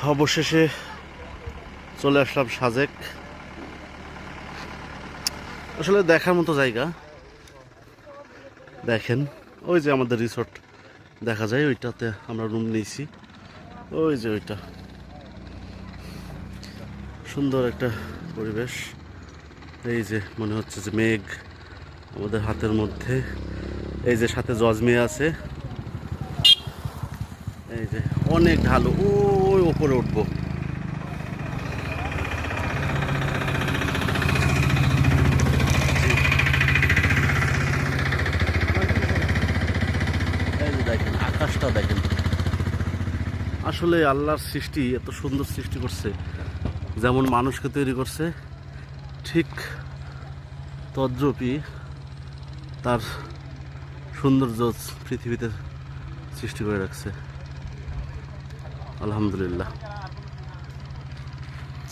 অবশেষে চলে আসলাম সাজেক। আসলে দেখার মতো জায়গা। দেখেন ওই যে আমাদের রিসোর্ট দেখা যায়, ওইটাতে আমরা রুম নিয়েছি। ওই যে ওইটা সুন্দর একটা পরিবেশ। এই যে মনে হচ্ছে যে মেঘ আমাদের হাতের মধ্যে। এই যে সাথে জজমে আছে। এই যে অনেক ঢালু, ওই ওপরে উঠবো। এই যে দেখেন আকাশটা দেখেন। আসলে আল্লাহর সৃষ্টি এত সুন্দর সৃষ্টি করছে, যেমন মানুষকে তৈরি করছে ঠিক তদ্রূপই তার সৌন্দর্য পৃথিবীতে সৃষ্টি করে রাখছে। আলহামদুলিল্লাহ।